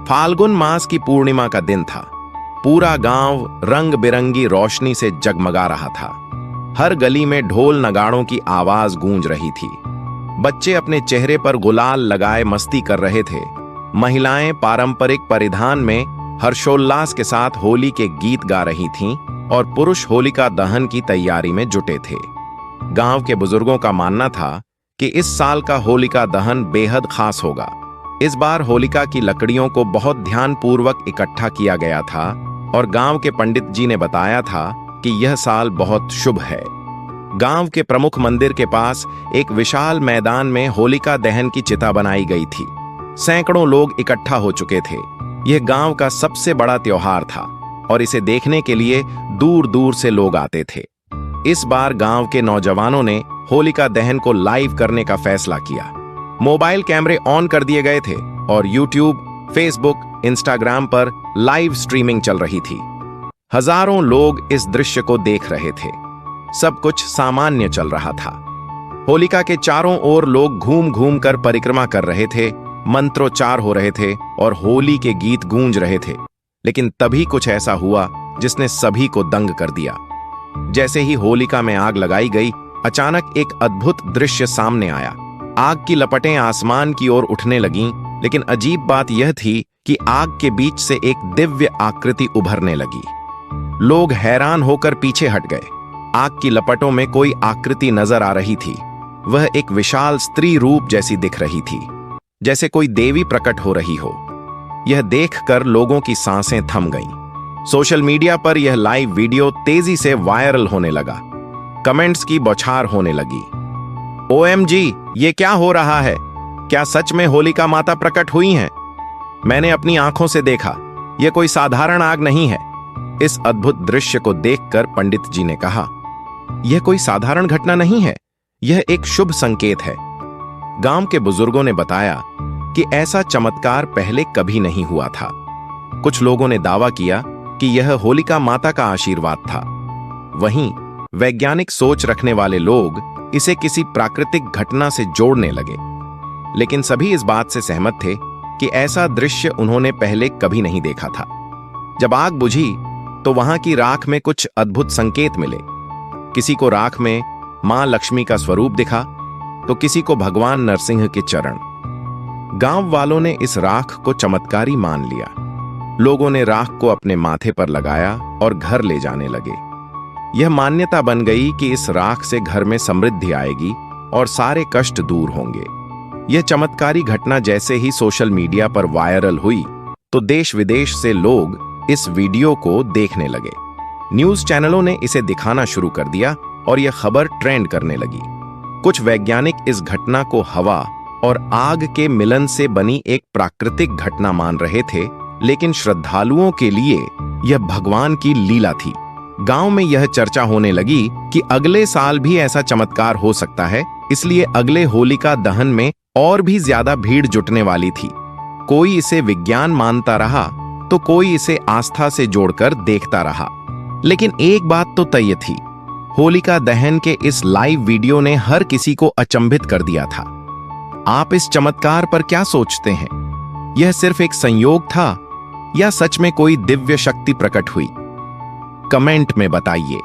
फाल्गुन मास की पूर्णिमा का दिन था। पूरा गांव रंग बिरंगी रोशनी से जगमगा रहा था। हर गली में ढोल नगाड़ों की आवाज गूंज रही थी। बच्चे अपने चेहरे पर गुलाल लगाए मस्ती कर रहे थे। महिलाएं पारंपरिक परिधान में हर्षोल्लास के साथ होली के गीत गा रही थीं और पुरुष होलिका दहन की तैयारी में जुटे थे। गांव के बुजुर्गों का मानना था कि इस साल का होलिका दहन बेहद खास होगा। इस बार होलिका की लकड़ियों को बहुत ध्यानपूर्वक इकट्ठा किया गया था और गांव के पंडित जी ने बताया था कि यह साल बहुत शुभ है। गांव के प्रमुख मंदिर के पास एक विशाल मैदान में होलिका दहन की चिता बनाई गई थी। सैकड़ों लोग इकट्ठा हो चुके थे। यह गांव का सबसे बड़ा त्योहार था और इसे देखने के लिए दूर दूर से लोग आते थे। इस बार गांव के नौजवानों ने होलिका दहन को लाइव करने का फैसला किया। मोबाइल कैमरे ऑन कर दिए गए थे और यूट्यूब, फेसबुक, इंस्टाग्राम पर लाइव स्ट्रीमिंग चल रही थी। हजारों लोग इस दृश्य को देख रहे थे। सब कुछ सामान्य चल रहा था। होलिका के चारों ओर लोग घूम घूम कर परिक्रमा कर रहे थे, मंत्रोच्चार हो रहे थे और होली के गीत गूंज रहे थे। लेकिन तभी कुछ ऐसा हुआ जिसने सभी को दंग कर दिया। जैसे ही होलिका में आग लगाई गई, अचानक एक अद्भुत दृश्य सामने आया। आग की लपटें आसमान की ओर उठने लगीं, लेकिन अजीब बात यह थी कि आग के बीच से एक दिव्य आकृति उभरने लगी। लोग हैरान होकर पीछे हट गए। आग की लपटों में कोई आकृति नजर आ रही थी। वह एक विशाल स्त्री रूप जैसी दिख रही थी, जैसे कोई देवी प्रकट हो रही हो। यह देखकर लोगों की सांसें थम गईं। सोशल मीडिया पर यह लाइव वीडियो तेजी से वायरल होने लगा। कमेंट्स की बौछार होने लगी। OMG, ये क्या हो रहा है? क्या सच में होलिका माता प्रकट हुई हैं? मैंने अपनी आंखों से देखा। यह कोई साधारण आग नहीं है। इस अद्भुत दृश्य को देखकर पंडित जी ने कहा, यह कोई साधारण घटना नहीं है, यह एक शुभ संकेत है। गांव के बुजुर्गों ने बताया कि ऐसा चमत्कार पहले कभी नहीं हुआ था। कुछ लोगों ने दावा किया कि यह होलिका माता का आशीर्वाद था। वहीं वैज्ञानिक सोच रखने वाले लोग इसे किसी प्राकृतिक घटना से जोड़ने लगे। लेकिन सभी इस बात से सहमत थे कि ऐसा दृश्य उन्होंने पहले कभी नहीं देखा था। जब आग बुझी तो वहां की राख में कुछ अद्भुत संकेत मिले। किसी को राख में मां लक्ष्मी का स्वरूप दिखा, तो किसी को भगवान नरसिंह के चरण। गांव वालों ने इस राख को चमत्कारी मान लिया। लोगों ने राख को अपने माथे पर लगाया और घर ले जाने लगे। यह मान्यता बन गई कि इस राख से घर में समृद्धि आएगी और सारे कष्ट दूर होंगे। यह चमत्कारी घटना जैसे ही सोशल मीडिया पर वायरल हुई तो देश विदेश से लोग इस वीडियो को देखने लगे। न्यूज चैनलों ने इसे दिखाना शुरू कर दिया और यह खबर ट्रेंड करने लगी। कुछ वैज्ञानिक इस घटना को हवा और आग के मिलन से बनी एक प्राकृतिक घटना मान रहे थे, लेकिन श्रद्धालुओं के लिए यह भगवान की लीला थी। गांव में यह चर्चा होने लगी कि अगले साल भी ऐसा चमत्कार हो सकता है, इसलिए अगले होलिका दहन में और भी ज्यादा भीड़ जुटने वाली थी। कोई इसे विज्ञान मानता रहा तो कोई इसे आस्था से जोड़कर देखता रहा। लेकिन एक बात तो तय थी, होलिका दहन के इस लाइव वीडियो ने हर किसी को अचंभित कर दिया था। आप इस चमत्कार पर क्या सोचते हैं? यह सिर्फ एक संयोग था या सच में कोई दिव्य शक्ति प्रकट हुई? कमेंट में बताइए।